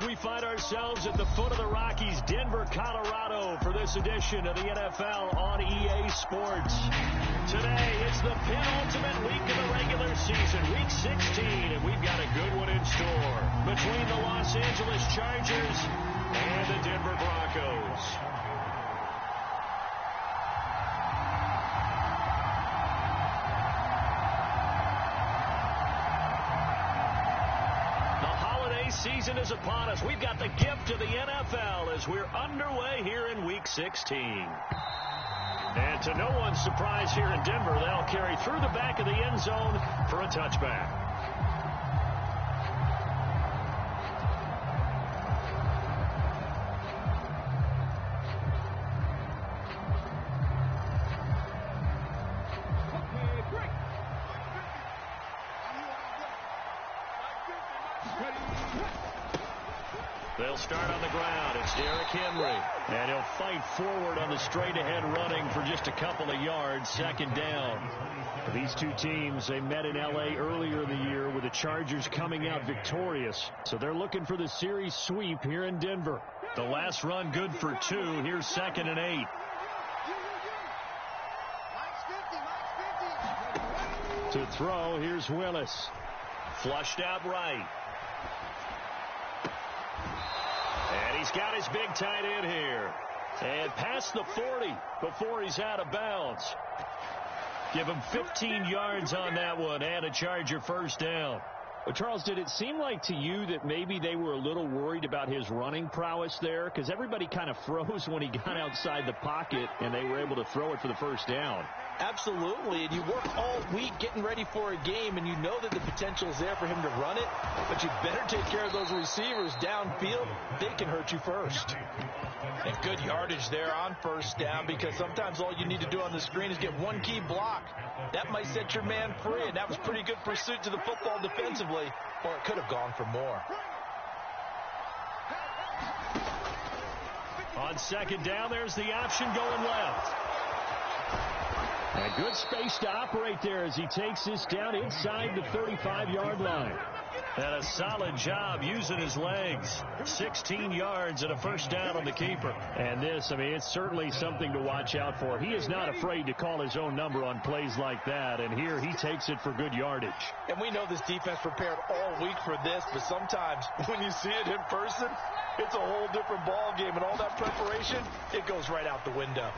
we find ourselves at the foot of the Rockies, Denver, Colorado, for this edition of the NFL on EA Sports. Today, it's the penultimate week of the regular season, week 16, and we've got a good one in store between the Los Angeles Chargers and the Denver Broncos. Season is upon us. We've got the gift of the NFL as we're underway here in Week 16. And to no one's surprise here in Denver, they'll carry through the back of the end zone for a touchback. They'll start on the ground. It's Derrick Henry. And he'll fight forward on the straight-ahead running for just a couple of yards. Second down. These two teams, they met in L.A. earlier in the year with the Chargers coming out victorious. So they're looking for the series sweep here in Denver. The last run good for 2. Here's 2nd and 8. To throw, here's Willis. Flushed out right. And he's got his big tight end here. And past the 40 before he's out of bounds. Give him 15 yards on that one and a Charger first down. Well, Charles, did it seem like to you that maybe they were a little worried about his running prowess there? Because everybody kind of froze when he got outside the pocket and they were able to throw it for the first down. Absolutely, and you work all week getting ready for a game, and you know that the potential is there for him to run it, but you better take care of those receivers downfield. They can hurt you first. And good yardage there on first down, because sometimes all you need to do on the screen is get one key block. That might set your man free, and that was pretty good pursuit to the football defensively, or it could have gone for more. On second down, there's the option going left. A good space to operate there as he takes this down inside the 35-yard line. And a solid job using his legs. 16 yards and a first down on the keeper. And this, I mean, it's certainly something to watch out for. He is not afraid to call his own number on plays like that. And here he takes it for good yardage. And we know this defense prepared all week for this, but sometimes when you see it in person, it's a whole different ball game. And all that preparation, it goes right out the window.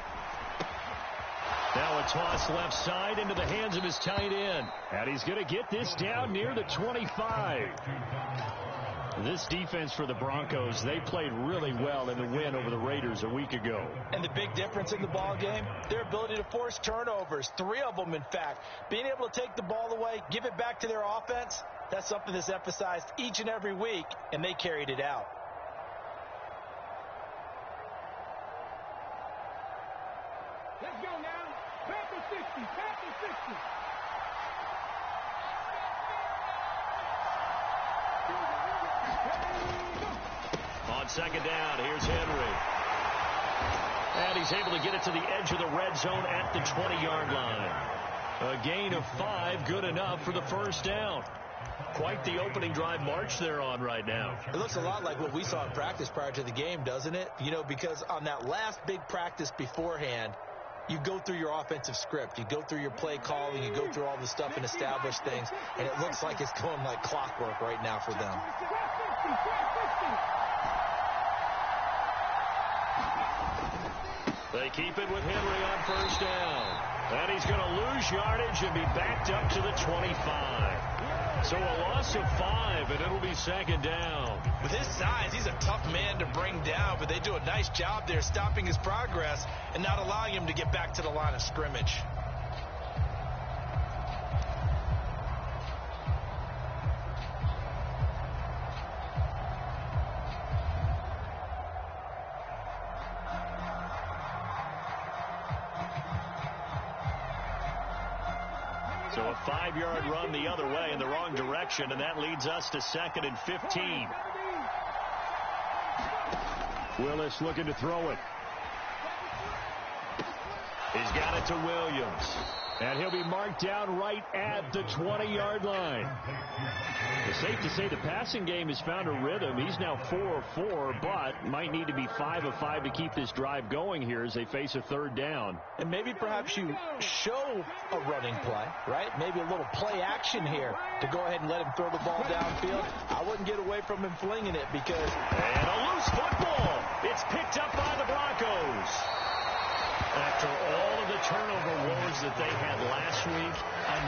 Now a toss left side into the hands of his tight end. And he's going to get this down near the 25. This defense for the Broncos, they played really well in the win over the Raiders a week ago. And the big difference in the ball game, their ability to force turnovers. 3 of them, in fact. Being able to take the ball away, give it back to their offense, that's something that's emphasized each and every week, and they carried it out. Let's go now. Back to 60. Back to 60. On second down, here's Henry. And he's able to get it to the edge of the red zone at the 20-yard line. A gain of 5, good enough for the first down. Quite the opening drive march they're on right now. It looks a lot like what we saw in practice prior to the game, doesn't it? You know, because on that last big practice beforehand, you go through your offensive script. You go through your play calling. You go through all the stuff and establish things. And it looks like it's going like clockwork right now for them. They keep it with Henry on first down. And he's going to lose yardage and be backed up to the 25. So a loss of 5, and it'll be second down. With his size, he's a tough man to bring down, but they do a nice job there stopping his progress and not allowing him to get back to the line of scrimmage. So a 5-yard run the other way in the wrong direction, and that leads us to 2nd and 15. Willis looking to throw it. He's got it to Williams. And he'll be marked down right at the 20-yard line. It's safe to say the passing game has found a rhythm. He's now 4 of 4, but might need to be 5 of 5 to keep this drive going here as they face a third down. And maybe perhaps you show a running play, right? Maybe a little play action here to go ahead and let him throw the ball downfield. I wouldn't get away from him flinging it because... And a loose football. It's picked up by the Broncos. After all of the turnover woes that they had last week,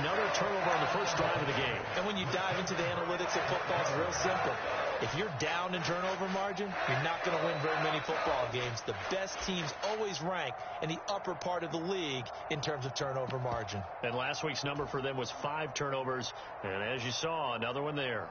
another turnover on the first drive of the game. And when you dive into the analytics of football, it's real simple. If you're down in turnover margin, you're not going to win very many football games. The best teams always rank in the upper part of the league in terms of turnover margin. And last week's number for them was 5 turnovers. And as you saw, another one there.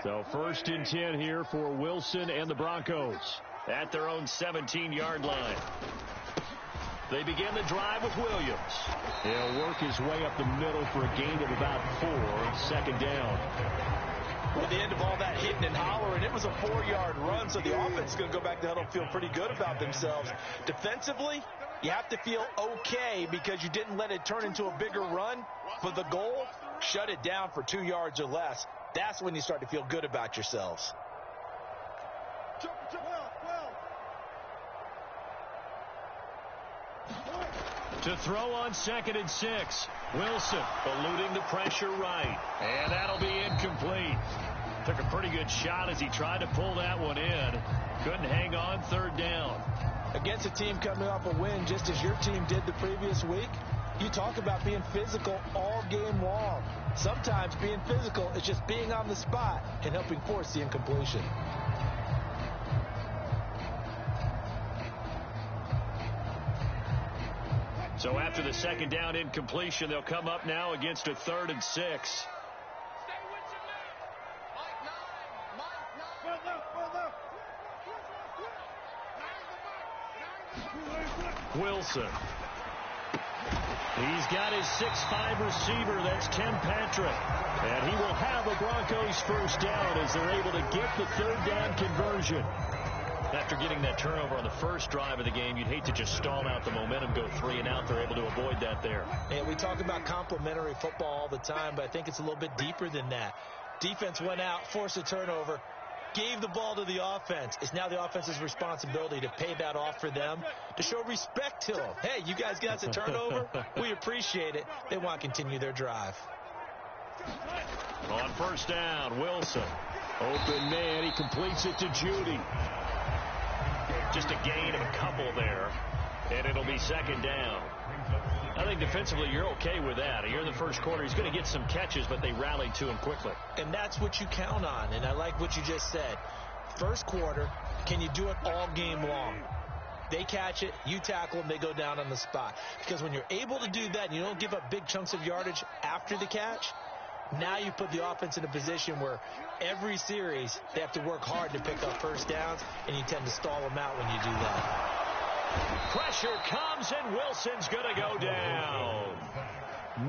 So 1st and 10 here for Wilson and the Broncos at their own 17-yard line. They begin the drive with Williams. He'll work his way up the middle for a gain of about 4, 2nd down. At the end of all that hitting and hollering, it was a 4-yard run, so the offense is going to go back to huddle and feel pretty good about themselves. Defensively, you have to feel okay because you didn't let it turn into a bigger run. For the goal, shut it down for 2 yards or less. That's when you start to feel good about yourselves. To throw on 2nd and 6. Wilson eluding the pressure right. And that'll be incomplete. Took a pretty good shot as he tried to pull that one in. Couldn't hang on 3rd down. Against a team coming off a win just as your team did the previous week, you talk about being physical all game long. Sometimes being physical is just being on the spot and helping force the incompletion. So after the 2nd down incompletion, they'll come up now against a 3rd and 6. Wilson. He's got his 6'5" receiver. That's Tim Patrick. And he will have a Broncos 1st down as they're able to get the 3rd down conversion. After getting that turnover on the first drive of the game, you'd hate to just stall out the momentum, go 3 and out. They're able to avoid that there. And we talk about complementary football all the time, but I think it's a little bit deeper than that. Defense went out, forced a turnover, gave the ball to the offense. It's now the offense's responsibility to pay that off for them, to show respect to them. Hey, you guys got a turnover? We appreciate it. They want to continue their drive. On 1st down, Wilson. Open man, he completes it to Judy. Just a gain of a couple there, and it'll be 2nd down. I think defensively you're okay with that. You're in the first quarter. He's going to get some catches, but they rallied to him quickly. And that's what you count on, and I like what you just said. First quarter, can you do it all game long? They catch it, you tackle them, they go down on the spot. Because when you're able to do that and you don't give up big chunks of yardage after the catch, now you put the offense in a position where every series they have to work hard to pick up 1st downs, and you tend to stall them out when you do that. Pressure comes, and Wilson's going to go down.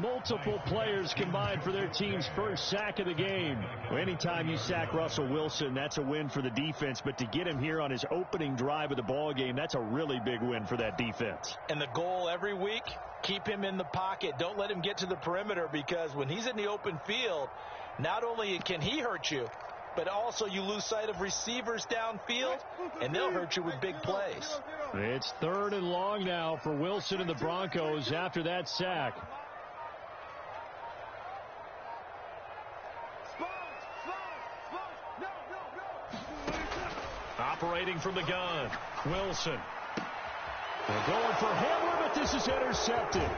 Multiple players combined for their team's 1st sack of the game. Anytime you sack Russell Wilson, that's a win for the defense. But to get him here on his opening drive of the ball game, that's a really big win for that defense. And the goal every week, keep him in the pocket. Don't let him get to the perimeter, because when he's in the open field, not only can he hurt you, but also you lose sight of receivers downfield, and they'll hurt you with big plays. It's 3rd and long now for Wilson and the Broncos after that sack. Operating from the gun, Wilson. They're going for Hamler, but this is intercepted.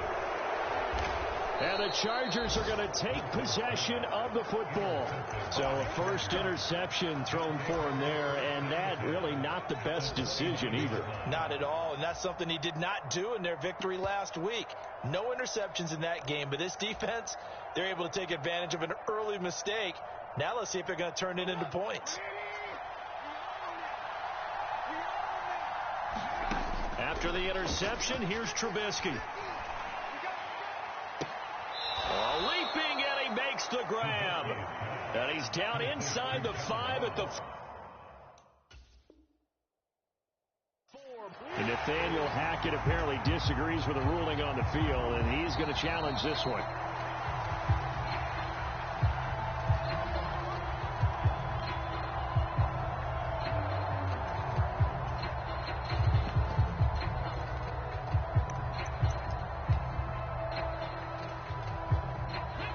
And the Chargers are going to take possession of the football. So a 1st interception thrown for him there, and that really not the best decision either. Not at all, and that's something he did not do in their victory last week. No interceptions in that game, but this defense, they're able to take advantage of an early mistake. Now let's see if they're going to turn it into points. After the interception, here's Trubisky. Leaping, and he makes the grab. And he's down inside the 5 at the... And Nathaniel Hackett apparently disagrees with the ruling on the field, and he's going to challenge this one.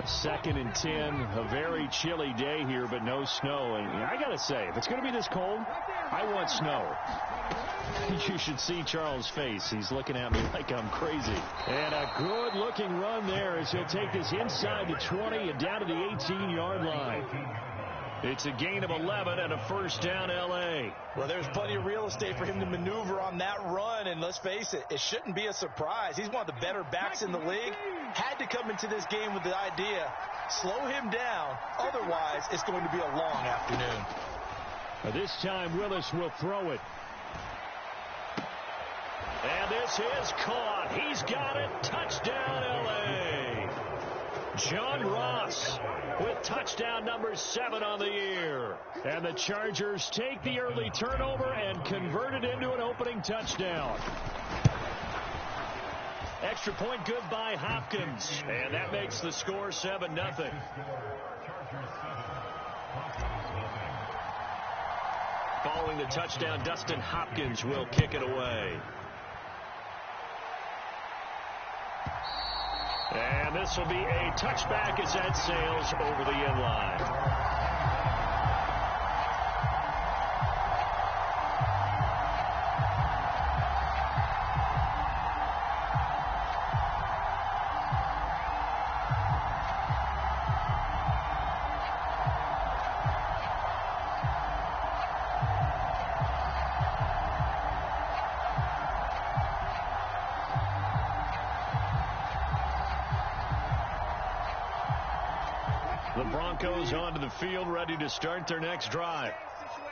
Second and 10, a very chilly day here, but no snow. And I got to say, if it's going to be this cold, I want snow. You should see Charles' face. He's looking at me like I'm crazy. And a good-looking run there as he'll take this inside the 20 and down to the 18-yard line. It's a gain of 11 and a first down, L.A. Well, there's plenty of real estate for him to maneuver on that run, and let's face it, it shouldn't be a surprise. He's one of the better backs in the league. Had to come into this game with the idea, slow him down, otherwise it's going to be a long afternoon. This time Willis will throw it. And this is caught. He's got it. Touchdown, L.A. John Ross with touchdown number 7 on the year. And the Chargers take the early turnover and convert it into an opening touchdown. Extra point good by Hopkins. And that makes the score 7-0. Following the touchdown, Dustin Hopkins will kick it away. And this will be a touchback as that sails over the end line. The Broncos onto the field, ready to start their next drive.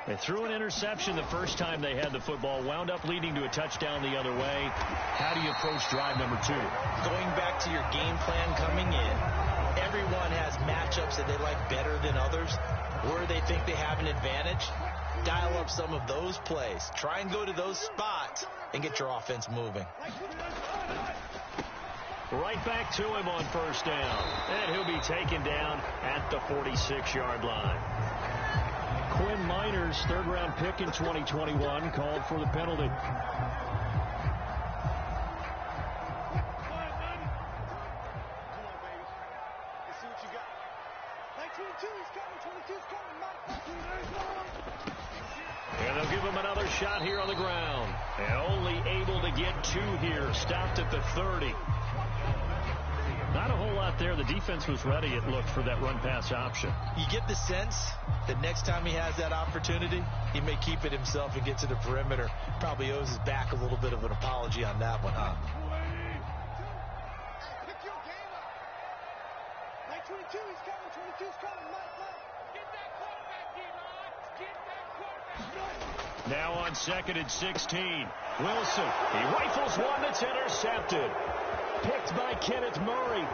They threw an interception the first time they had the football, wound up leading to a touchdown the other way. How do you approach drive number 2? Going back to your game plan coming in, everyone has matchups that they like better than others, where they think they have an advantage. Dial up some of those plays. Try and go to those spots and get your offense moving. Right back to him on first down. And he'll be taken down at the 46-yard line. Quinn Miners, third-round pick in 2021, called for the penalty. And they'll give him another shot here on the ground. And only able to get 2 here. Stopped at the 30. Not a whole lot there. The defense was ready, it looked, for that run-pass option. You get the sense that next time he has that opportunity, he may keep it himself and get to the perimeter. Probably owes his back a little bit of an apology on that one, huh? Pick your game up. 922, he's coming. 22's coming. Get that quarterback, D-Line. Get that quarterback. Now on second and 16. Wilson, he rifles one that's intercepted. Picked by Kenneth Murray.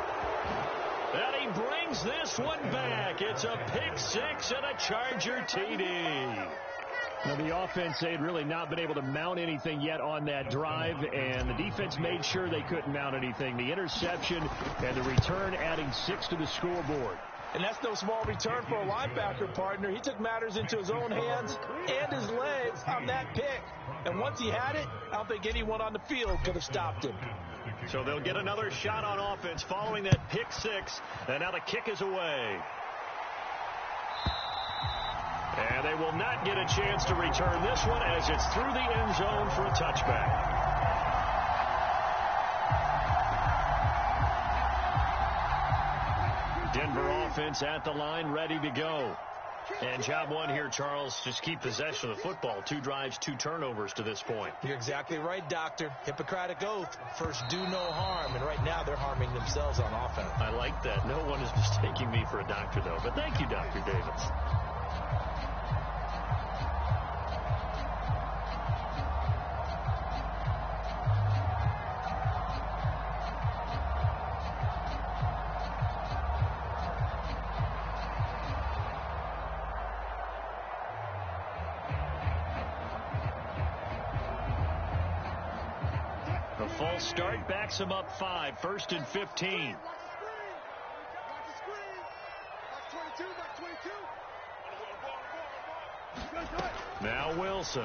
And he brings this one back. It's a pick 6 and a Charger TD. Now the offense, they had really not been able to mount anything yet on that drive, and the defense made sure they couldn't mount anything. The interception and the return adding 6 to the scoreboard. And that's no small return for a linebacker, partner. He took matters into his own hands and his legs on that pick. And once he had it, I don't think anyone on the field could have stopped him. So they'll get another shot on offense following that pick 6. And now the kick is away. And they will not get a chance to return this one as it's through the end zone for a touchback. Denver offense at the line, ready to go. And job one here, Charles, just keep possession of the football. 2 drives, 2 turnovers to this point. You're exactly right, Doctor. Hippocratic oath. First, do no harm. And right now, they're harming themselves on offense. I like that. No one is mistaking me for a doctor, though. But thank you, Dr. Davis. false start backs him up 5, 1st and 15. Now Wilson.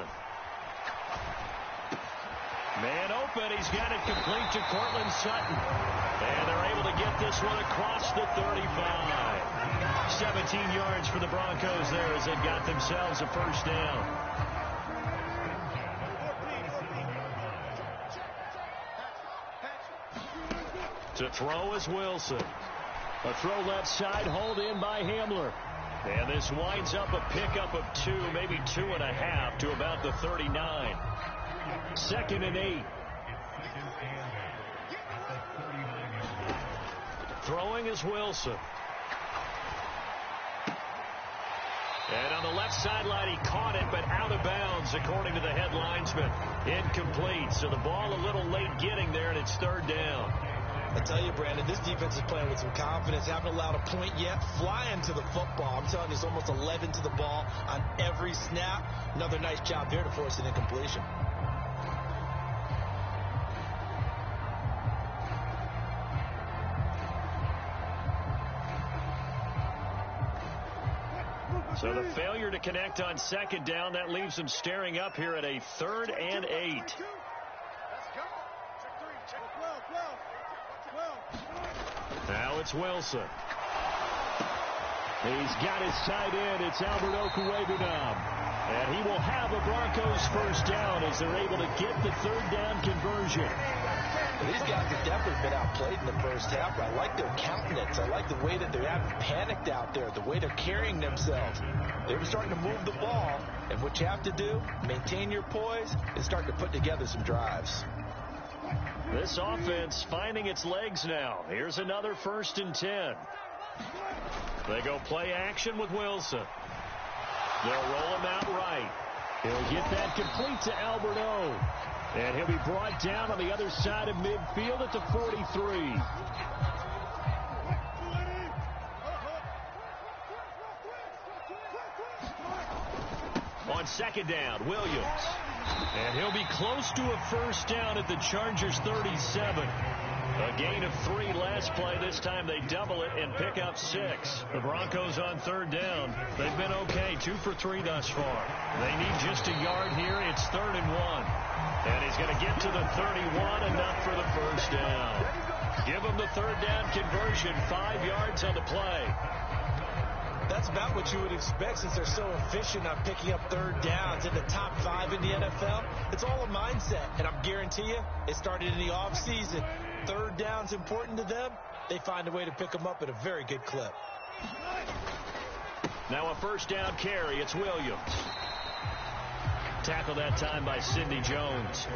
Man open. He's got it complete to Cortland Sutton. And they're able to get this one across the 35. 17 yards for the Broncos there as they got themselves a first down. To throw is Wilson. A throw left side, hauled in by Hamler. And this winds up a pickup of 2, maybe 2.5 to about the 39. 2nd and 8. Throwing is Wilson. And on the left sideline, he caught it, but out of bounds, according to the head linesman. Incomplete. So the ball a little late getting there, and it's 3rd down. I tell you, Brandon, this defense is playing with some confidence. Haven't allowed a point yet. Flying to the football. I'm telling you, it's almost 11 to the ball on every snap. Another nice job there to force an incompletion. So the failure to connect on 2nd down, that leaves them staring up here at a 3rd and 8. Now it's Wilson. He's got his tight end. It's Albert Okwuegbunam. And he will have a Broncos first down as they're able to get the 3rd down conversion. These guys have definitely been outplayed in the first half, but I like their countenance. I like the way that they haven't panicked out there, the way they're carrying themselves. They're starting to move the ball, and what you have to do, maintain your poise, and start to put together some drives. This offense finding its legs now. Here's another 1st and 10. They go play action with Wilson. They'll roll him out right. He'll get that complete to Albert O. And he'll be brought down on the other side of midfield at the 43. On 2nd down, Williams. And he'll be close to a first down at the Chargers' 37. A gain of 3 last play. This time they double it and pick up 6. The Broncos on 3rd down. They've been okay, 2 for 3 thus far. They need just a yard here. It's 3rd and 1. And he's going to get to the 31, enough for the first down. Give him the 3rd down conversion, 5 yards on the play. That's about what you would expect since they're so efficient on picking up 3rd downs in the top 5 in the NFL. It's all a mindset, and I'm guarantee you it started in the offseason. 3rd down's important to them. They find a way to pick them up at a very good clip. Now a first down carry. It's Williams. Tackled that time by Sidney Jones.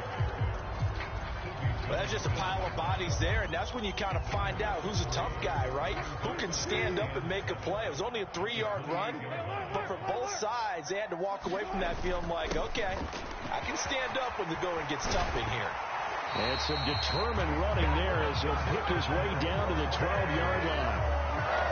Well, that's just a pile of bodies there, and that's when you kind of find out who's a tough guy, right? Who can stand up and make a play. It was only a 3-yard run, but for both sides, they had to walk away from that feeling like, okay, I can stand up when the going gets tough in here. And some determined running there as he'll pick his way down to the 12-yard line.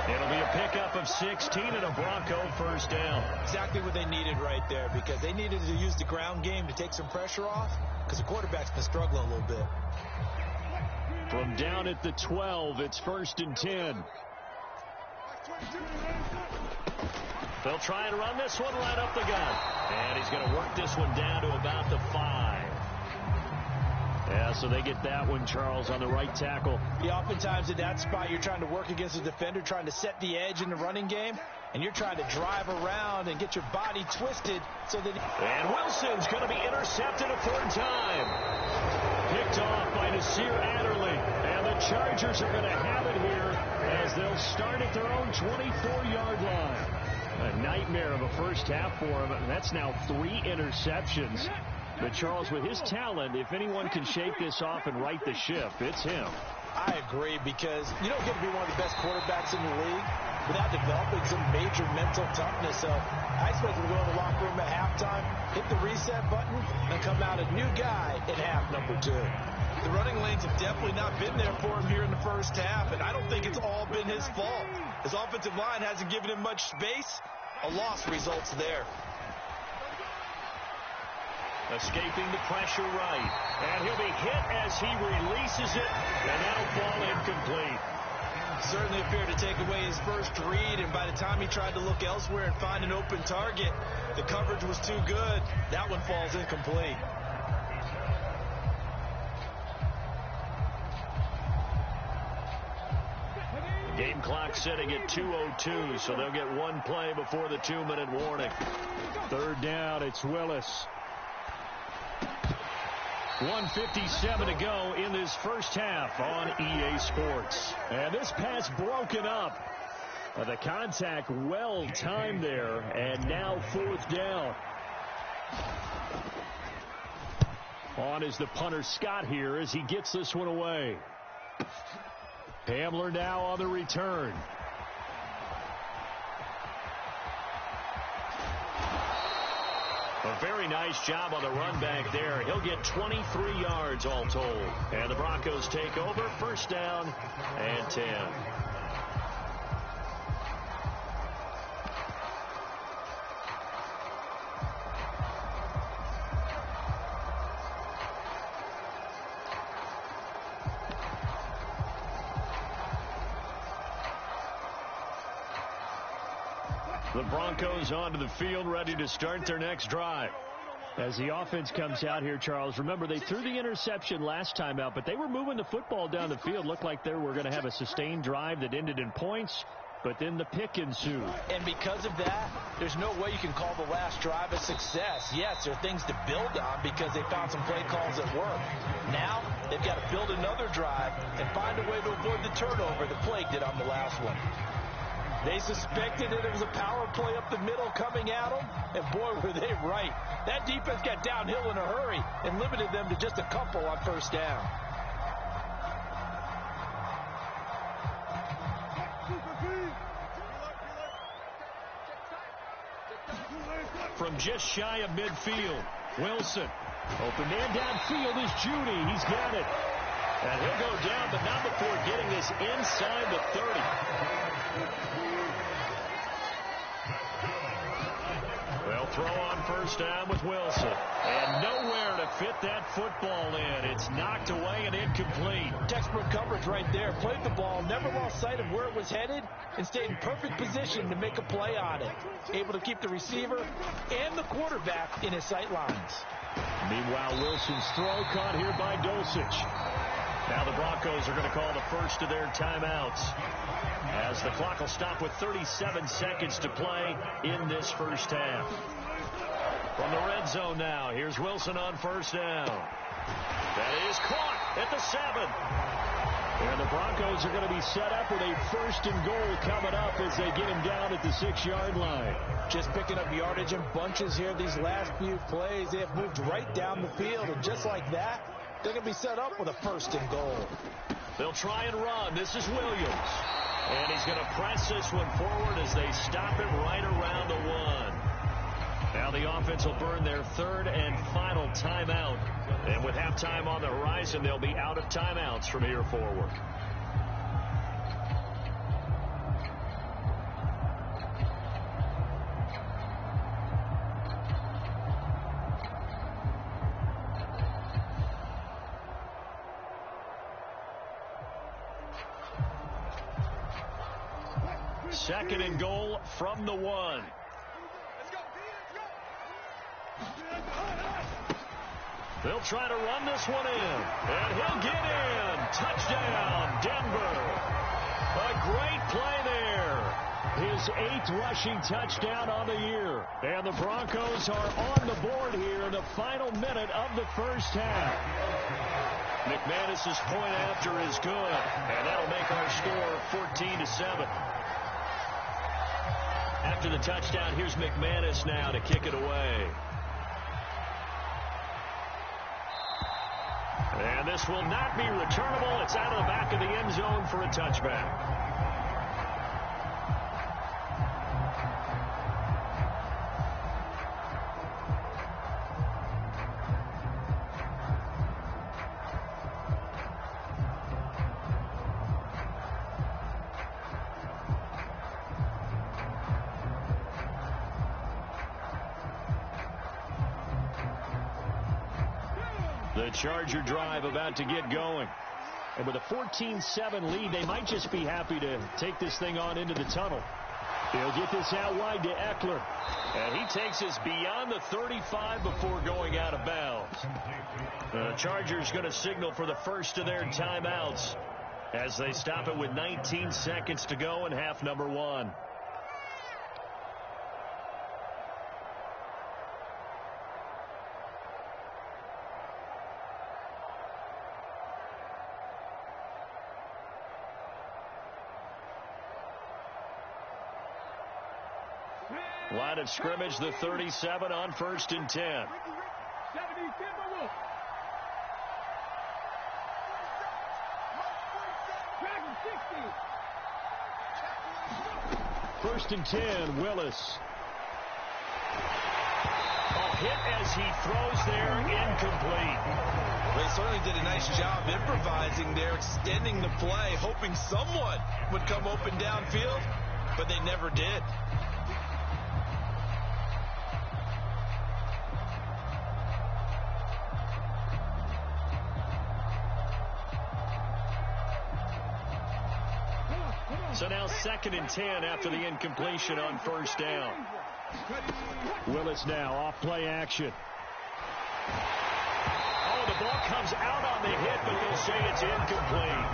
It'll be a pickup of 16 and a Bronco first down. Exactly what they needed right there, because they needed to use the ground game to take some pressure off, because the quarterback's been struggling a little bit. From down at the 12, it's 1st and 10. They'll try and run this one right up the gut. And he's going to work this one down to about the 5. Yeah, so they get that one, Charles, on the right tackle. Yeah, oftentimes in that spot, you're trying to work against a defender, trying to set the edge in the running game, and you're trying to drive around and get your body twisted so that... And Wilson's going to be intercepted a 4th time. Picked off by Nasir Adderley. And the Chargers are going to have it here as they'll start at their own 24-yard line. A nightmare of a first half for him. And that's now 3 interceptions. But, Charles, with his talent, if anyone can shake this off and right the ship, it's him. I agree, because you don't get to be one of the best quarterbacks in the league without developing some major mental toughness. So I expect him to go in the locker room at halftime, hit the reset button, and come out a new guy in half number 2. The running lanes have definitely not been there for him here in the first half, and I don't think it's all been his fault. His offensive line hasn't given him much space. A loss results there. Escaping the pressure right. And he'll be hit as he releases it, and that'll fall incomplete. Certainly appeared to take away his first read, and by the time he tried to look elsewhere and find an open target, the coverage was too good. That one falls incomplete. Game clock sitting at 2:02, so they'll get one play before the 2-minute warning. Third down, it's Willis. 1:57 to go in this first half on EA Sports. And this pass broken up. The contact well timed there, and now fourth down. On is the punter Scott here as he gets this one away. Hamler now on the return. A very nice job on the run back there. He'll get 23 yards all told. And the Broncos take over, first down and 10. The Broncos onto the field, ready to start their next drive. As the offense comes out here, Charles, remember they threw the interception last time out, but they were moving the football down the field. Looked like they were going to have a sustained drive that ended in points, but then the pick ensued. And because of that, there's no way you can call the last drive a success. Yes, there are things to build on because they found some play calls that work. Now, they've got to build another drive and find a way to avoid the turnover that plagued it on the last one. They suspected that it was a power play up the middle coming at them, and boy, were they right. That defense got downhill in a hurry and limited them to just a couple on first down. From just shy of midfield, Wilson. Open man downfield is Judy. He's got it. And he'll go down, but not before getting this inside the 30. They'll throw on first down with Wilson. And nowhere to fit that football in. It's knocked away and incomplete. Textbook coverage right there. Played the ball, never lost sight of where it was headed, and stayed in perfect position to make a play on it. Able to keep the receiver and the quarterback in his sight lines. Meanwhile, Wilson's throw caught here by Dulcich. Now the Broncos are going to call the first of their timeouts, as the clock will stop with 37 seconds to play in this first half. From the red zone now, here's Wilson on first down. That is caught at the 7. And the Broncos are going to be set up with a first and goal coming up as they get him down at the 6-yard line. Just picking up yardage in bunches here these last few plays. They have moved right down the field, and just like that, they're going to be set up with a first and goal. They'll try and run. This is Williams. And he's going to press this one forward as they stop it right around the 1. Now the offense will burn their third and final timeout. And with halftime on the horizon, they'll be out of timeouts from here forward. Second and goal from the 1. They'll try to run this one in, and he'll get in. Touchdown, Denver. A great play there. His 8th rushing touchdown on the year. And the Broncos are on the board here in the final minute of the first half. McManus's point after is good, and that'll make our score 14-7. After the touchdown, here's McManus now to kick it away. And this will not be returnable. It's out of the back of the end zone for a touchback. The Charger drive about to get going. And with a 14-7 lead, they might just be happy to take this thing on into the tunnel. He'll get this out wide to Eckler. And he takes us beyond the 35 before going out of bounds. The Chargers going to signal for the first of their timeouts as they stop it with 19 seconds to go in half number 1. Line of scrimmage, the 37 on 1st and 10. First and 10, Willis. A hit as he throws there, incomplete. They certainly did a nice job improvising there, extending the play, hoping someone would come open downfield, but they never did. So now 2nd and 10 after the incompletion on 1st down. Willis now off play action. Oh, the ball comes out on the hit, but they'll say it's incomplete.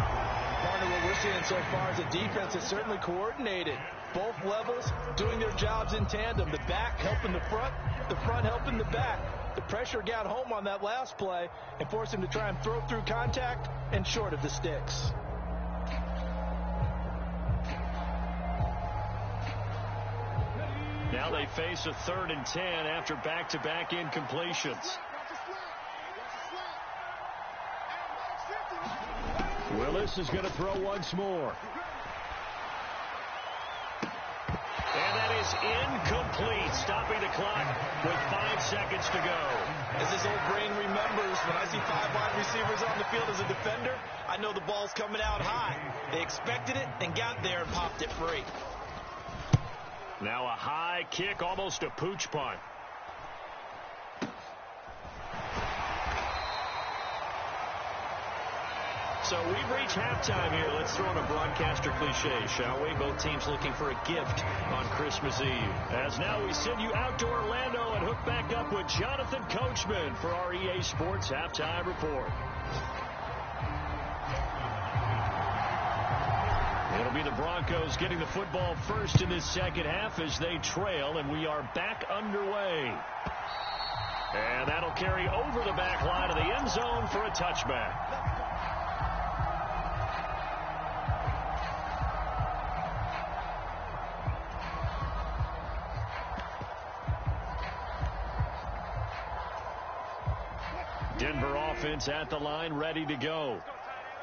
Partner, what we're seeing so far is the defense is certainly coordinated. Both levels doing their jobs in tandem. The back helping the front helping the back. The pressure got home on that last play and forced him to try and throw through contact and short of the sticks. Now they face a 3rd and 10 after back-to-back incompletions. Willis is going to throw once more. And that is incomplete, stopping the clock with 5 seconds to go. As this old brain remembers, when I see 5 wide receivers on the field as a defender, I know the ball's coming out high. They expected it and got there and popped it free. Now a high kick, almost a pooch punt. So we've reached halftime here. Let's throw in a broadcaster cliche, shall we? Both teams looking for a gift on Christmas Eve. As now we send you out to Orlando and hook back up with Jonathan Coachman for our EA Sports Halftime Report. It'll be the Broncos getting the football first in this second half as they trail, and we are back underway. And that'll carry over the back line of the end zone for a touchback. Denver offense at the line, ready to go.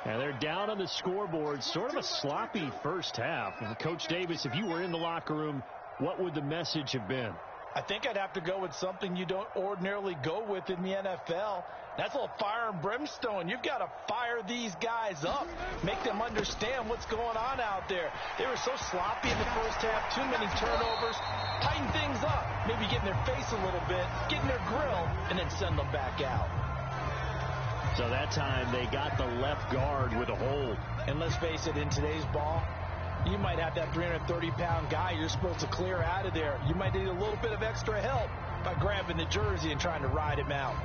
And they're down on the scoreboard, sort of a sloppy first half. And Coach Davis, if you were in the locker room, what would the message have been? I think I'd have to go with something you don't ordinarily go with in the NFL. That's a little fire and brimstone. You've got to fire these guys up, make them understand what's going on out there. They were so sloppy in the first half, too many turnovers. Tighten things up, maybe get in their face a little bit, get in their grill, and then send them back out. So that time they got the left guard with a hold. And let's face it, in today's ball, you might have that 330-pound guy you're supposed to clear out of there. You might need a little bit of extra help by grabbing the jersey and trying to ride him out.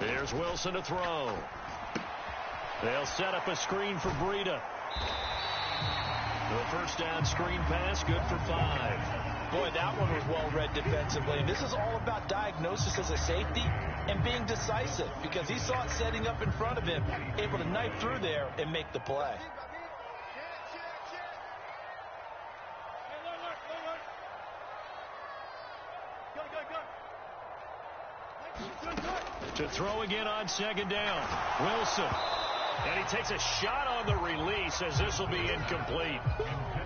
There's Wilson to throw. They'll set up a screen for Breida. The first down screen pass, good for 5. Boy, that one was well read defensively. And this is all about diagnosis as a safety and being decisive, because he saw it setting up in front of him, able to knife through there and make the play. To throw again on second down. Wilson. And he takes a shot on the release as this will be incomplete.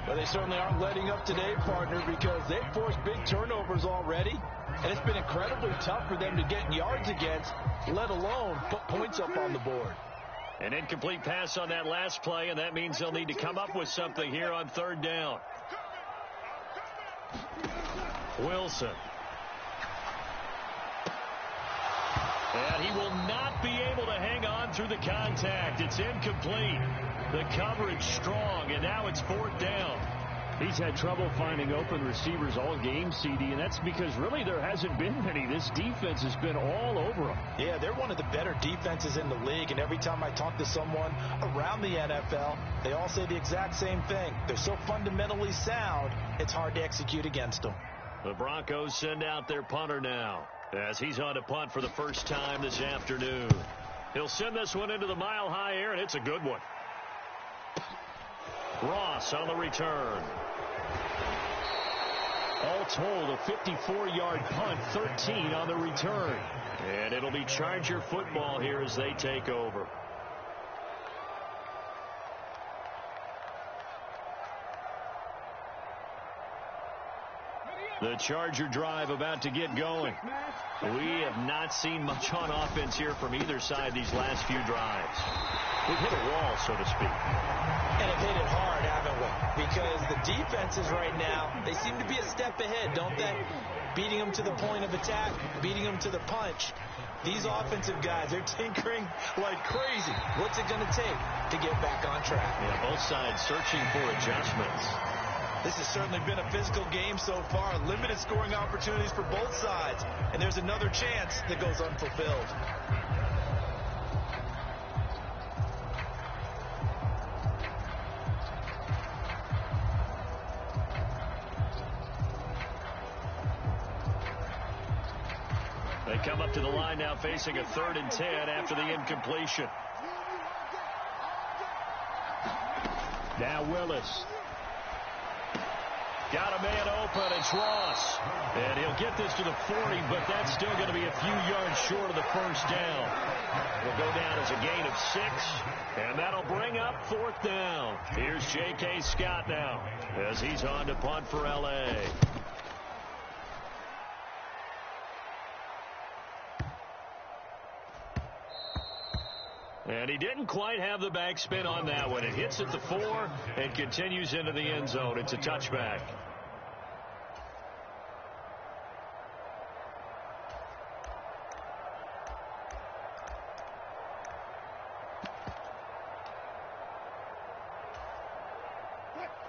But they certainly aren't letting up today, partner, because they've forced big turnovers already. And it's been incredibly tough for them to get yards against, let alone put points up on the board. An incomplete pass on that last play, and that means they'll need to come up with something here on third down. Wilson. And he will not be able to hang on through the contact. It's incomplete. The coverage strong, and now it's fourth down. He's had trouble finding open receivers all game, CD, and that's because really there hasn't been many. This defense has been all over them. Yeah, they're one of the better defenses in the league, and every time I talk to someone around the NFL, they all say the exact same thing. They're so fundamentally sound, it's hard to execute against them. The Broncos send out their punter now, as he's on to punt for the first time this afternoon. He'll send this one into the mile-high air, and it's a good one. Ross on the return. All told, a 54-yard punt, 13 on the return. And it'll be Charger football here as they take over. The Charger drive about to get going. We have not seen much on offense here from either side these last few drives. We've hit a wall, so to speak. And have hit it hard, haven't we? Because the defenses right now, they seem to be a step ahead, don't they? Beating them to the point of attack, beating them to the punch. These offensive guys, they're tinkering like crazy. What's it going to take to get back on track? Yeah, both sides searching for adjustments. This has certainly been a physical game so far. Limited scoring opportunities for both sides. And there's another chance that goes unfulfilled. They come up to the line now facing a 3rd and 10 after the incompletion. Now Willis. Got a man open. It's Ross. And he'll get this to the 40, but that's still going to be a few yards short of the first down. Will go down as a gain of 6, and that'll bring up 4th down. Here's J.K. Scott now as he's on to punt for L.A. And he didn't quite have the backspin on that one. It hits at the 4 and continues into the end zone. It's a touchback.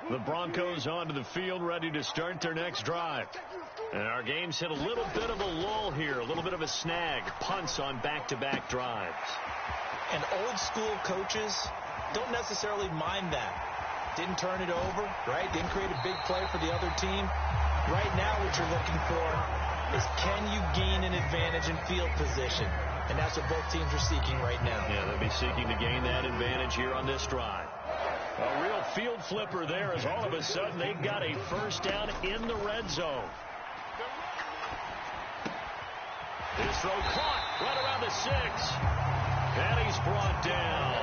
The Broncos onto the field, ready to start their next drive. And our game's hit a little bit of a lull here, a little bit of a snag. Punts on back-to-back drives. And old-school coaches don't necessarily mind that. Didn't turn it over, right? Didn't create a big play for the other team. Right now what you're looking for is can you gain an advantage in field position? And that's what both teams are seeking right now. Yeah, they'll be seeking to gain that advantage here on this drive. A real field flipper there as all of a sudden they've got a first down in the red zone. His throw caught right around the 6. And he's brought down.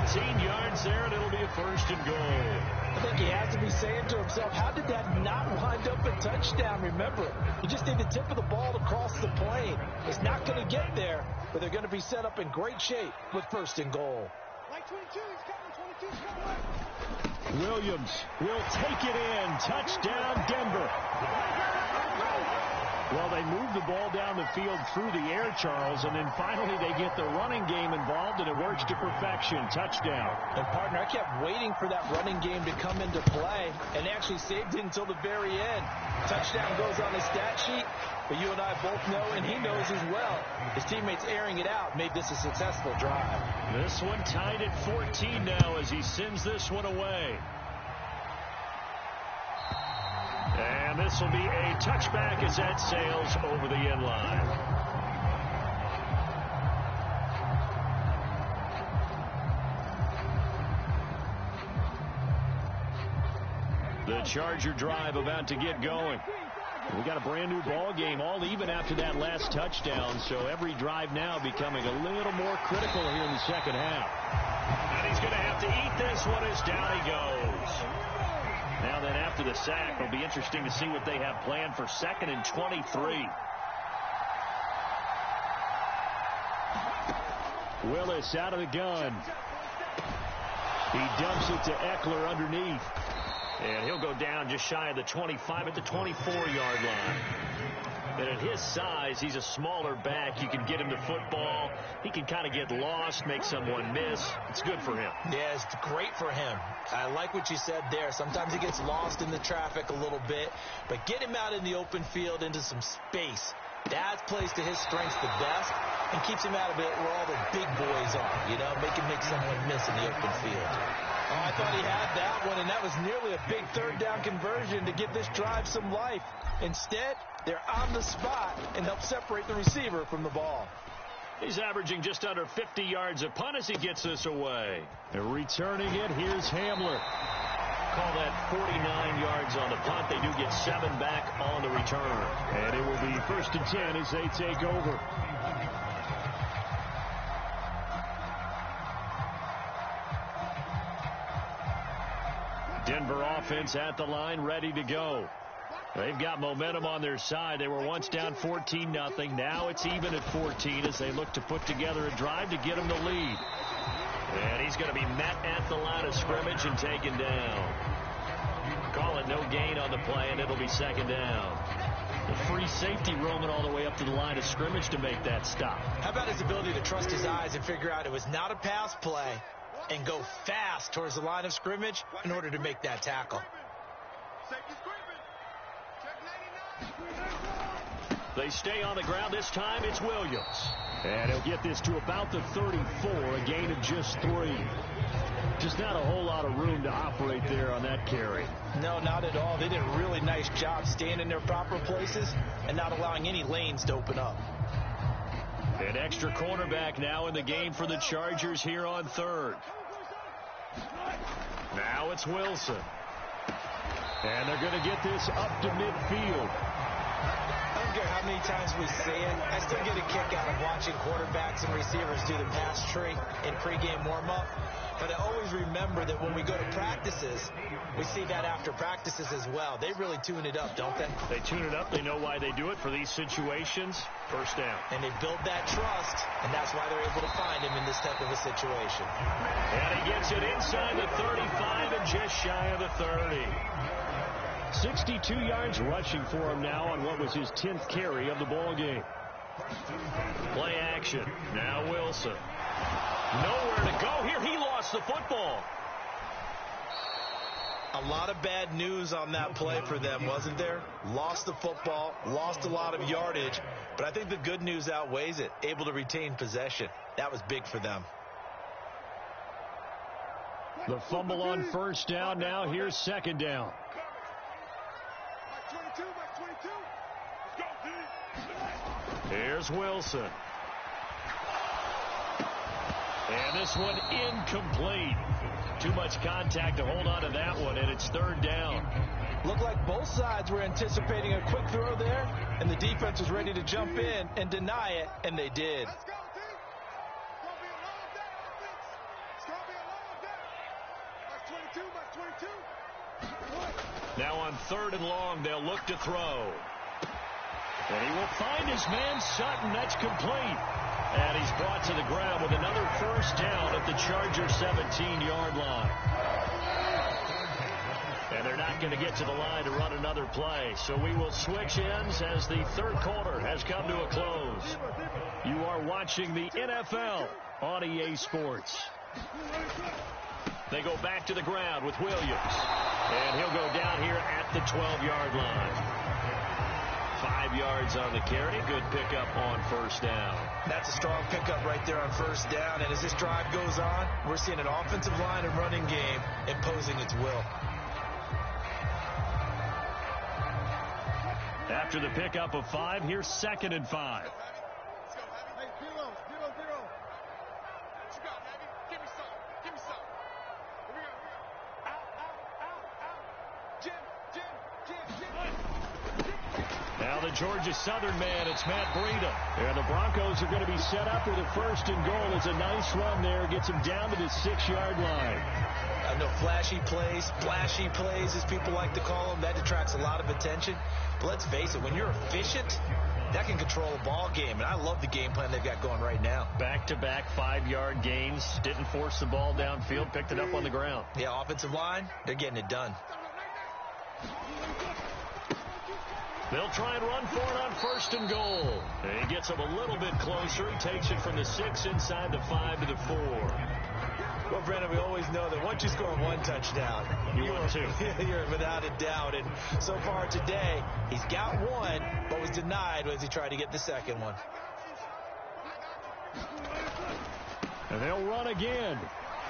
18 yards there, and it'll be a 1st and goal. I think he has to be saying to himself, how did that not wind up a touchdown? Remember, you just need the tip of the ball to cross the plane. It's not going to get there, but they're going to be set up in great shape with 1st and goal. Like 22, he's coming, 22's coming. Williams will take it in. Touchdown, Denver. Well, they move the ball down the field through the air, Charles, and then finally they get the running game involved, and it works to perfection. Touchdown. And, partner, I kept waiting for that running game to come into play, and actually saved it until the very end. Touchdown goes on the stat sheet, but you and I both know, and he knows as well, his teammates airing it out made this a successful drive. This one tied at 14 now as he sends this one away. And this will be a touchback as that sails over the end line. The Charger drive about to get going. We got a brand new ball game, all even after that last touchdown, so every drive now becoming a little more critical here in the second half. And he's going to have to eat this one as down he goes. Now then, after the sack, it'll be interesting to see what they have planned for 2nd and 23. Willis out of the gun. He dumps it to Eckler underneath. And he'll go down just shy of the 25 at the 24-yard line. And at his size, he's a smaller back. You can get him the football. He can kind of get lost, make someone miss. It's good for him. Yeah, it's great for him. I like what you said there. Sometimes he gets lost in the traffic a little bit. But get him out in the open field into some space. That plays to his strengths the best and keeps him out of it where all the big boys are. You know, make someone miss in the open field. Oh, I thought he had that one, and that was nearly a big third down conversion to give this drive some life. Instead, they're on the spot and help separate the receiver from the ball. He's averaging just under 50 yards a punt as he gets this away. And returning it, here's Hamler. Call that 49 yards on the punt. They do get 7 back on the return. And it will be 1st and 10 as they take over. Denver offense at the line, ready to go. They've got momentum on their side. They were once down 14-0. Now it's even at 14 as they look to put together a drive to get them the lead. And he's going to be met at the line of scrimmage and taken down. Call it no gain on the play, and it'll be 2nd down. The free safety roaming all the way up to the line of scrimmage to make that stop. How about his ability to trust his eyes and figure out it was not a pass play and go fast towards the line of scrimmage in order to make that tackle. They stay on the ground. This time it's Williams. And he'll get this to about the 34, a gain of just 3. Just not a whole lot of room to operate there on that carry. No, not at all. They did a really nice job staying in their proper places and not allowing any lanes to open up. An extra cornerback now in the game for the Chargers here on 3rd. Now it's Wilson. And they're going to get this up to midfield. I don't care how many times we say it, I still get a kick out of watching quarterbacks and receivers do the pass tree in pregame warm-up. But I always remember that when we go to practices, we see that after practices as well. They really tune it up, don't they? They tune it up. They know why they do it for these situations. 1st down. And they build that trust, and that's why they're able to find him in this type of a situation. And he gets it inside the 35 and just shy of the 30. 62 yards rushing for him now on what was his 10th carry of the ball game. Play action. Now Wilson. Nowhere to go here. He lost the football. A lot of bad news on that play for them, wasn't there? Lost the football, lost a lot of yardage, but I think the good news outweighs it. Able to retain possession. That was big for them. The fumble on 1st down. Now here's 2nd down. Here's Wilson. And this one incomplete. Too much contact to hold on to that one, and it's 3rd down. Looked like both sides were anticipating a quick throw there, and the defense was ready to jump in and deny it, and they did. Now on 3rd and long, they'll look to throw. And he will find his man Sutton. That's complete. And he's brought to the ground with another 1st down at the Chargers 17-yard line. And they're not going to get to the line to run another play. So we will switch ends as the 3rd quarter has come to a close. You are watching the NFL on EA Sports. They go back to the ground with Williams. And he'll go down here at the 12-yard line. 5 yards on the carry. Good pickup on 1st down. That's a strong pickup right there on 1st down. And as this drive goes on, we're seeing an offensive line and running game imposing its will. After the pickup of 5, here's 2nd and 5. Hey, zero. What you got, Maggie? Give me some. Here we go. Out. Jim. Now the Georgia Southern man, it's Matt Breida. And the Broncos are going to be set up with a 1st and goal. It's a nice run there. Gets him down to the 6-yard line. No flashy plays, splashy plays, as people like to call them. That attracts a lot of attention. But let's face it, when you're efficient, that can control a ball game. And I love the game plan they've got going right now. Back-to-back 5-yard gains. Didn't force the ball downfield. Picked it up on the ground. Yeah, offensive line, they're getting it done. They'll try and run for it on 1st and goal. And he gets him a little bit closer. He takes it from the 6 inside the 5 to the 4. Well, Brandon, we always know that once you score 1 touchdown, you're without a doubt. And so far today, he's got 1, but was denied as he tried to get the 2nd one. And they'll run again.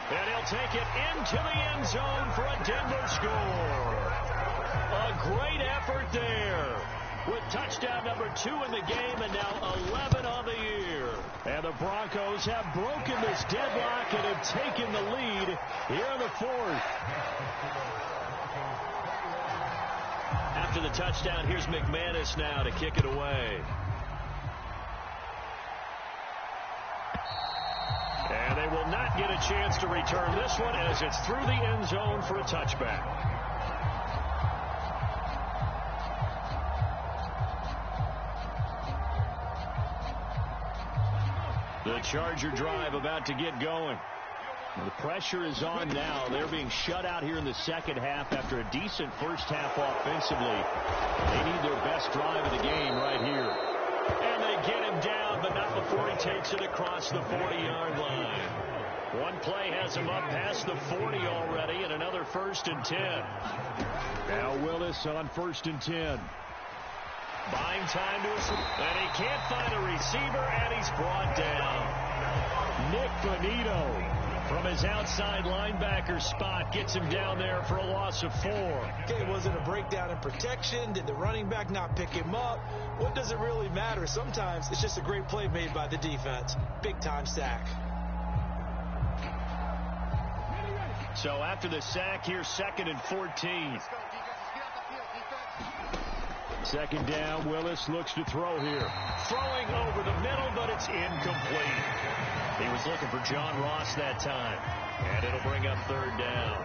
And he'll take it into the end zone for a Denver score. A great effort there with touchdown number 2 in the game and now 11 on the year. And the Broncos have broken this deadlock and have taken the lead here in the 4th. After the touchdown, here's McManus now to kick it away. And they will not get a chance to return this one as it's through the end zone for a touchback. The Charger drive about to get going. The pressure is on now. They're being shut out here in the 2nd half after a decent first half offensively. They need their best drive of the game right here. And they get him down, but not before he takes it across the 40-yard line. One play has him up past the 40 already, and another 1st and 10. Now Willis on 1st and 10. Buying time to us, and he can't find a receiver, and he's brought down. Nick Bonito from his outside linebacker spot gets him down there for a loss of 4. Okay, was it a breakdown in protection? Did the running back not pick him up? What does it really matter? Sometimes it's just a great play made by the defense. Big-time sack. So after the sack, here's 2nd and 14. 2nd down, Willis looks to throw here. Throwing over the middle, but it's incomplete. He was looking for John Ross that time. And it'll bring up 3rd down.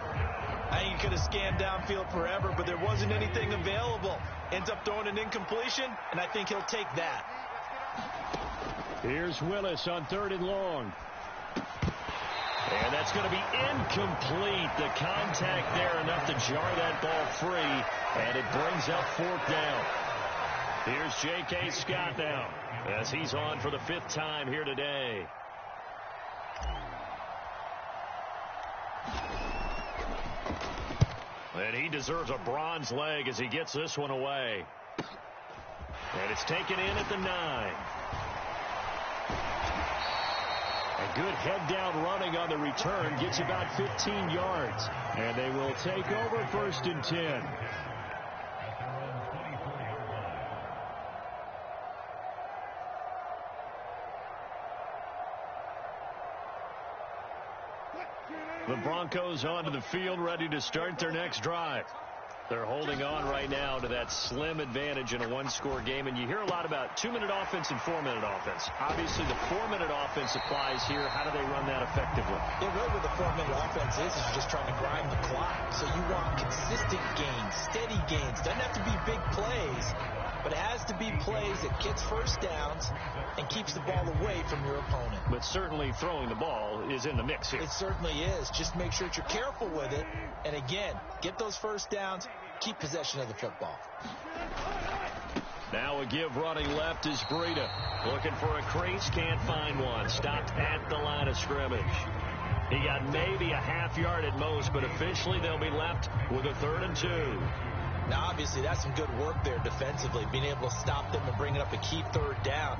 I think he could have scanned downfield forever, but there wasn't anything available. Ends up throwing an incompletion, and I think he'll take that. Here's Willis on 3rd and long. And that's going to be incomplete. The contact there enough to jar that ball free. And it brings up 4th down. Here's J.K. Scott now as he's on for the 5th time here today. And he deserves a bronze leg as he gets this one away. And it's taken in at the 9. A good head-down running on the return gets about 15 yards. And they will take over 1st and 10. The Broncos onto the field, ready to start their next drive. They're holding on right now to that slim advantage in a 1-score game. And you hear a lot about 2-minute offense and 4-minute offense. Obviously, the 4-minute offense applies here. How do they run that effectively? Yeah, really what the 4-minute offense is you're just trying to grind the clock. So you want consistent gains, steady gains. Doesn't have to be big plays, but it has to be plays that gets first downs and keeps the ball away from your opponent. But certainly throwing the ball is in the mix here. It certainly is. Just make sure that you're careful with it. And again, get those first downs, keep possession of the football. Now a give running left is Breida. Looking for a crease, can't find one. Stopped at the line of scrimmage. He got maybe a half yard at most, but officially they'll be left with a 3rd and 2. Now, obviously, that's some good work there defensively, being able to stop them and bring it up a key 3rd down.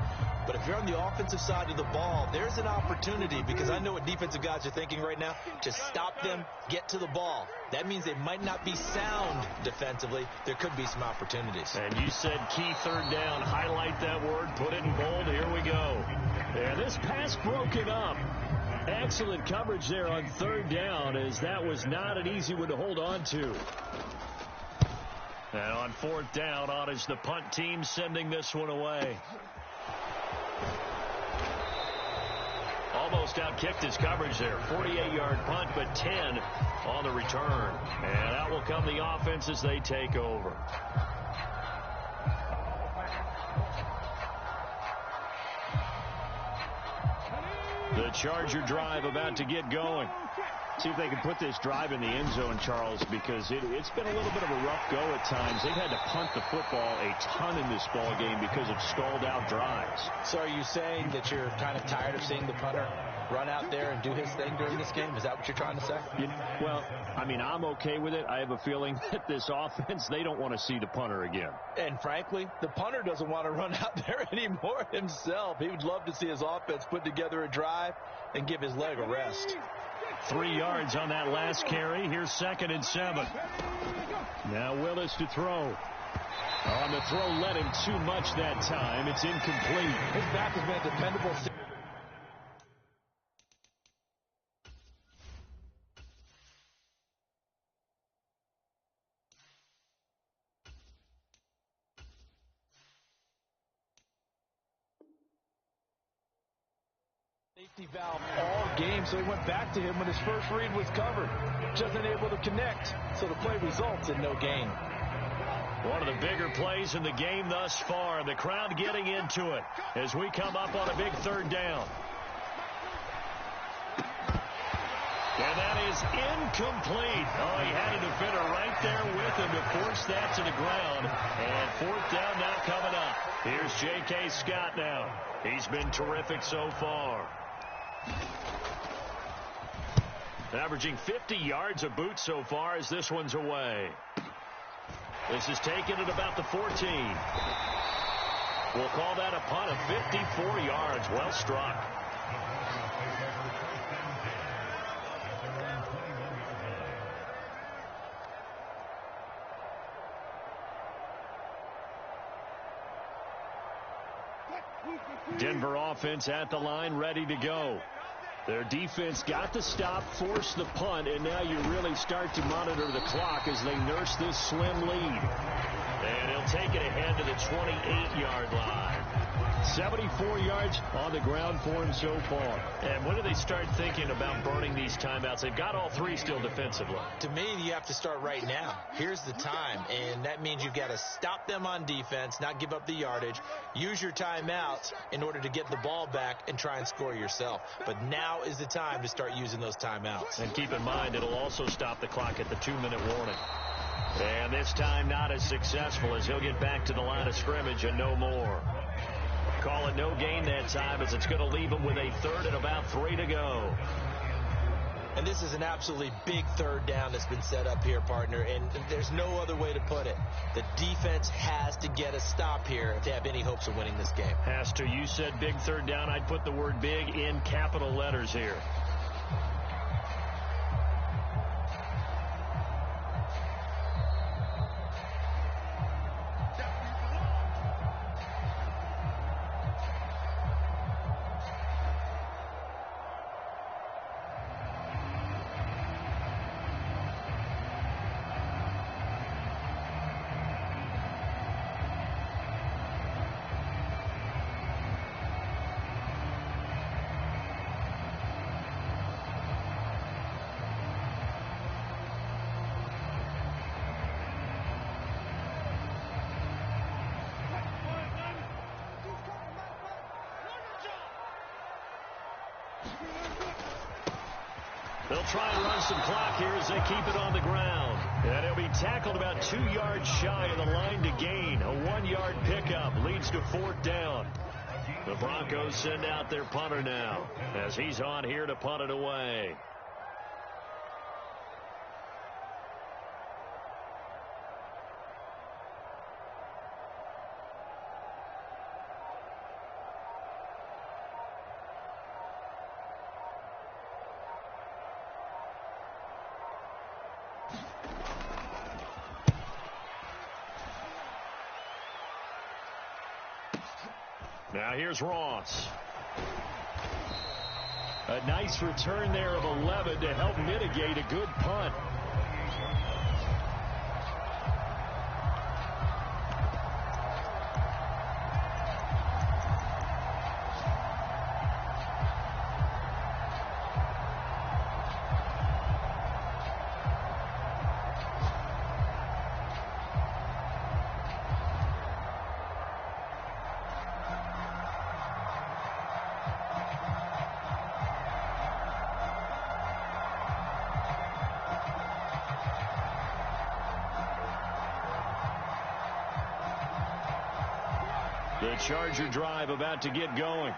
But if you're on the offensive side of the ball, there's an opportunity, because I know what defensive guys are thinking right now, to stop them, get to the ball. That means they might not be sound defensively. There could be some opportunities. And you said key 3rd down. Highlight that word. Put it in bold. Here we go. Yeah, this pass broken up. Excellent coverage there on 3rd down, as that was not an easy one to hold on to. And on 4th down, on is the punt team sending this one away. Almost outkicked his coverage there. 48-yard punt, but 10 on the return. And out will come the offense as they take over. The Charger drive about to get going. See if they can put this drive in the end zone, Charles, because it's been a little bit of a rough go at times. They've had to punt the football a ton in this ball game because of stalled out drives. So are you saying that you're kind of tired of seeing the punter run out there and do his thing during this game? Is that what you're trying to say? Well, I mean, I'm okay with it. I have a feeling that this offense, they don't want to see the punter again. And frankly, the punter doesn't want to run out there anymore himself. He would love to see his offense put together a drive and give his leg a rest. 3 yards on that last carry. Here's 2nd and 7. Now Willis to throw. On the throw, led him too much that time. It's incomplete. His back has been a dependable. Safety valve all game, so he went back to him when his first read was covered. Just unable to connect, so the play results in no gain. One of the bigger plays in the game thus far. The crowd getting into it as we come up on a big 3rd down. And that is incomplete. Oh, he had a defender right there with him to force that to the ground. And 4th down now coming up. Here's J.K. Scott now. He's been terrific so far. Averaging 50 yards a boot so far as this one's away. This is taken at about the 14. We'll call that a punt of 54 yards. Well struck. Denver offense at the line, ready to go. Their defense got the stop, forced the punt, and now you really start to monitor the clock as they nurse this slim lead. And he'll take it ahead to the 28-yard line. 74 yards on the ground for him so far. And when do they start thinking about burning these timeouts? They've got all 3 still defensively. To me, you have to start right now. Here's the time, and that means you've got to stop them on defense, not give up the yardage, use your timeouts in order to get the ball back and try and score yourself. But now is the time to start using those timeouts. And keep in mind, it'll also stop the clock at the 2-minute warning. And this time not as successful as he'll get back to the line of scrimmage and no more. Call it no gain that time as it's going to leave him with a 3rd and about 3 to go. And this is an absolutely big 3rd down that's been set up here, partner, and there's no other way to put it. The defense has to get a stop here if they have any hopes of winning this game. Has to. You said big 3rd down. I'd put the word big in capital letters here. They'll try and run some clock here as they keep it on the ground. And he'll be tackled about 2 yards shy of the line to gain. A 1-yard pickup leads to 4th down. The Broncos send out their punter now as he's on here to punt it away. Now here's Ross. A nice return there of 11 to help mitigate a good punt. The Charger drive about to get going.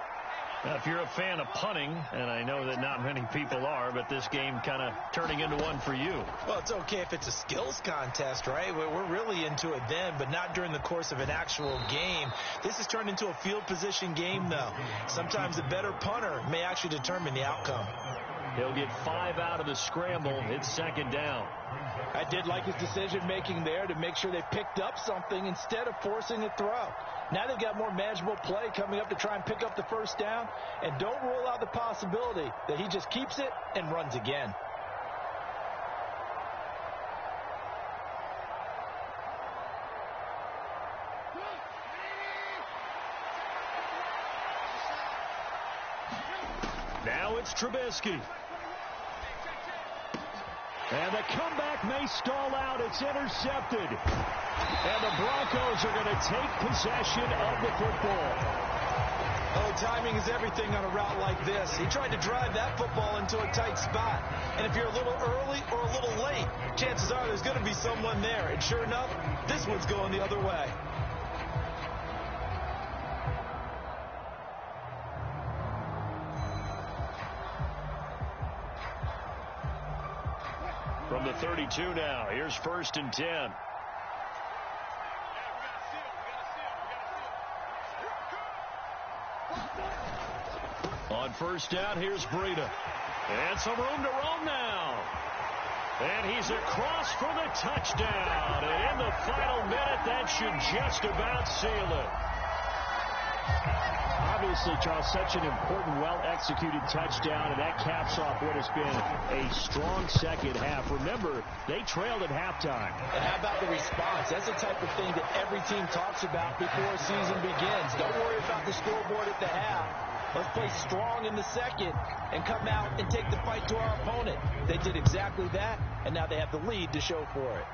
Now, if you're a fan of punting, and I know that not many people are, but this game kind of turning into one for you. Well, it's okay if it's a skills contest, right? We're really into it then, but not during the course of an actual game. This has turned into a field position game, though. Sometimes a better punter may actually determine the outcome. He'll get 5 out of the scramble. It's second down. I did like his decision-making there to make sure they picked up something instead of forcing a throw. Now they've got more manageable play coming up to try and pick up the first down. And don't rule out the possibility that he just keeps it and runs again. Now it's Trubisky. And the comeback may stall out. It's intercepted. And the Broncos are going to take possession of the football. Oh, timing is everything on a route like this. He tried to drive that football into a tight spot. And if you're a little early or a little late, chances are there's going to be someone there. And sure enough, this one's going the other way. From the 32 now, here's 1st and 10. On 1st down, here's Breida. And some room to roam now. And he's across for the touchdown. And in the final minute, that should just about seal it. Obviously, Charles, such an important, well-executed touchdown, and that caps off what has been a strong second half. Remember, they trailed at halftime. And how about the response? That's the type of thing that every team talks about before a season begins. Don't worry about the scoreboard at the half. Let's play strong in the second and come out and take the fight to our opponent. They did exactly that, and now they have the lead to show for it.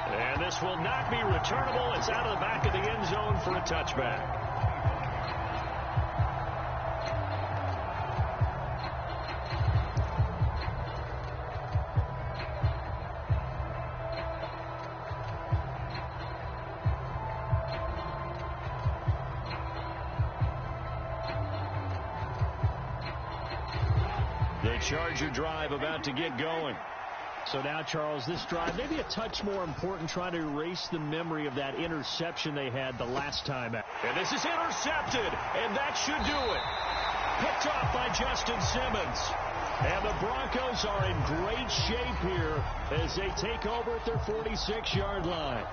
And this will not be returnable. It's out of the back of the end zone for a touchback. The Charger drive about to get going. So now, Charles, this drive maybe a touch more important, trying to erase the memory of that interception they had the last time out. And this is intercepted, and that should do it. Picked off by Justin Simmons. And the Broncos are in great shape here as they take over at their 46-yard line.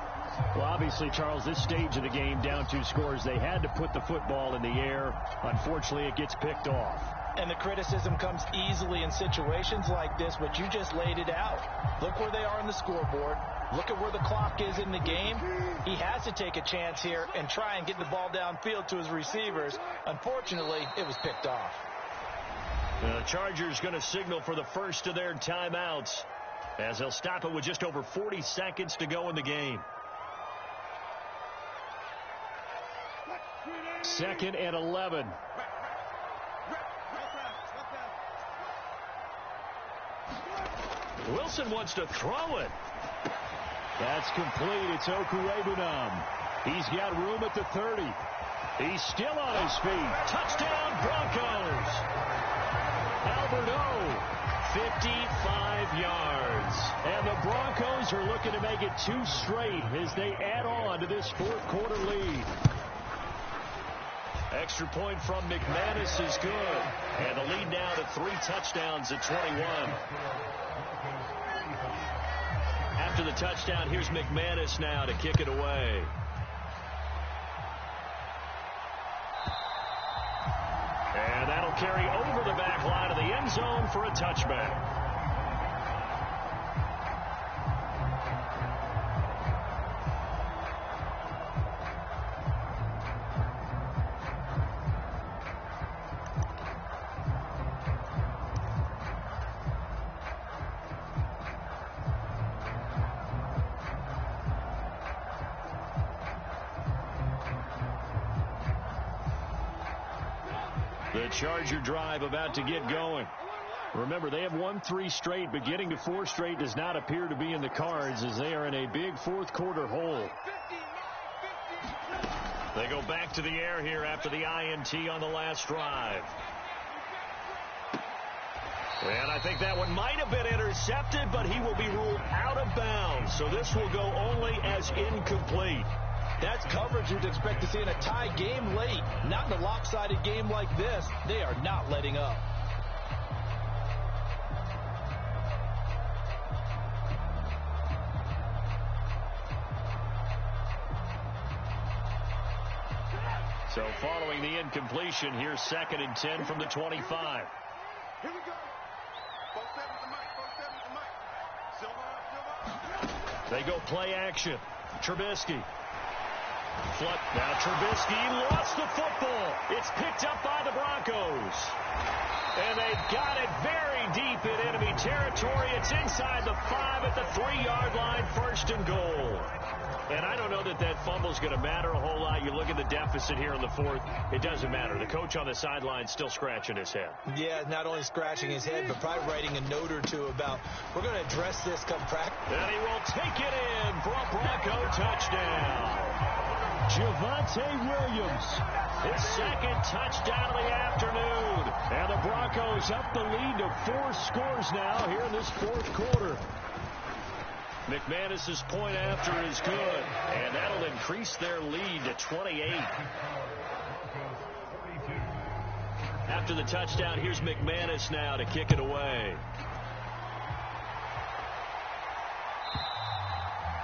Well, obviously, Charles, this stage of the game, down 2 scores, they had to put the football in the air. Unfortunately, it gets picked off. And the criticism comes easily in situations like this, but you just laid it out. Look where they are on the scoreboard. Look at where the clock is in the game. He has to take a chance here and try and get the ball downfield to his receivers. Unfortunately, it was picked off. The Chargers going to signal for the first of their timeouts as they'll stop it with just over 40 seconds to go in the game. 2nd and 11. Wilson wants to throw it. That's complete. It's Okuwebunam. He's got room at the 30. He's still on his feet. Touchdown, Broncos. Albert O, 55 yards. And the Broncos are looking to make it 2 straight as they add on to this 4th quarter lead. Extra point from McManus is good. And the lead now to 3 touchdowns at 21. After the touchdown, here's McManus now to kick it away. And that'll carry over the back line of the end zone for a touchback. The Charger drive about to get going. Remember, they have won 3 straight, but getting to 4 straight does not appear to be in the cards as they are in a big 4th quarter hole. They go back to the air here after the INT on the last drive. And I think that one might have been intercepted, but he will be ruled out of bounds. So this will go only as incomplete. That's coverage you'd expect to see in a tie game late. Not in a lopsided game like this. They are not letting up. So following the incompletion, here's 2nd and 10 from the 25. Here we go. They go play action. Trubisky. Now Trubisky lost the football. It's picked up by the Broncos. And they've got it very deep in enemy territory. It's inside the 5 at the 3-yard line, 1st and goal. And I don't know that that fumble is going to matter a whole lot. You look at the deficit here in the 4th. It doesn't matter. The coach on the sideline still scratching his head. Yeah, not only scratching his head, but probably writing a note or two about, we're going to address this come practice. And he will take it in for a Bronco touchdown. Javonte Williams, his 2nd touchdown of the afternoon. And the Broncos up the lead to 4 scores now here in this 4th quarter. McManus's point after is good, and that'll increase their lead to 28. After the touchdown, here's McManus now to kick it away.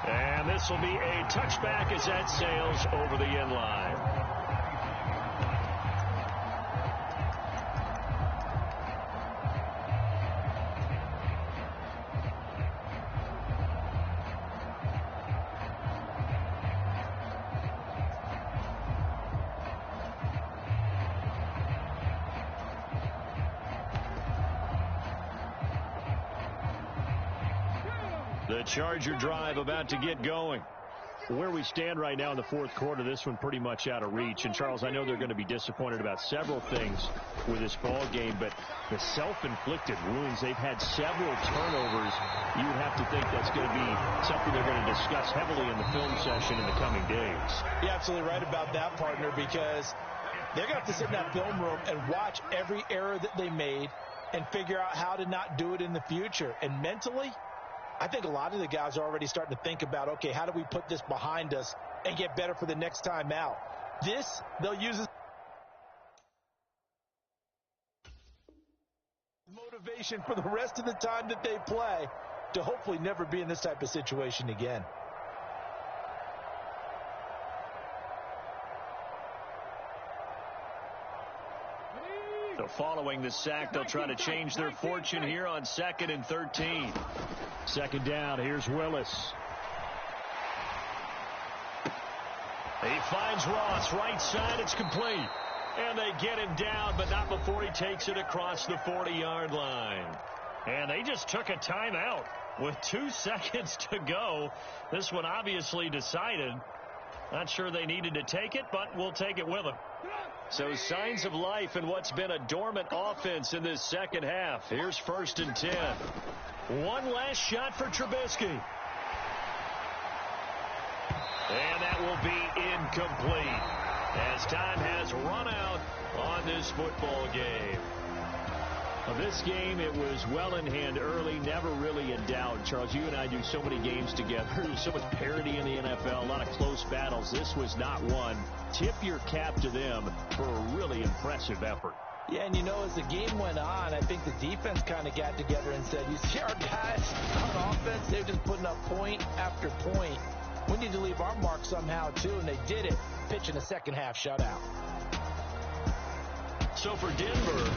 And this will be a touchback as that sails over the end line. The Charger drive about to get going. Where we stand right now in the 4th quarter, this one pretty much out of reach. And, Charles, I know they're going to be disappointed about several things with this ball game, but the self-inflicted wounds, they've had several turnovers. You would have to think that's going to be something they're going to discuss heavily in the film session in the coming days. You're absolutely right about that, partner, because they're going to have to sit in that film room and watch every error that they made and figure out how to not do it in the future. And mentally, I think a lot of the guys are already starting to think about, okay, how do we put this behind us and get better for the next time out? This, they'll use as motivation for the rest of the time that they play to hopefully never be in this type of situation again. So following the sack, they'll try to change their fortune here on 2nd and 13. 2nd down, here's Willis. He finds Ross, right side, it's complete. And they get him down, but not before he takes it across the 40-yard line. And they just took a timeout with 2 seconds to go. This one obviously decided. Not sure they needed to take it, but we'll take it with them. So signs of life in what's been a dormant offense in this 2nd half. Here's 1st and 10. One last shot for Trubisky. And that will be incomplete as time has run out on this football game. This game, it was well in hand early, never really in doubt. Charles, you and I do so many games together. There's so much parity in the NFL, a lot of close battles. This was not one. Tip your cap to them for a really impressive effort. Yeah, and you know, as the game went on, I think the defense kind of got together and said, you see our guys on offense, they're just putting up point after point. We need to leave our mark somehow, too, and they did it, pitching a 2nd half shutout. So for Denver,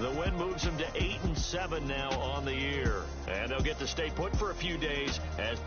the win moves them to 8-7 now on the year. And they'll get to stay put for a few days as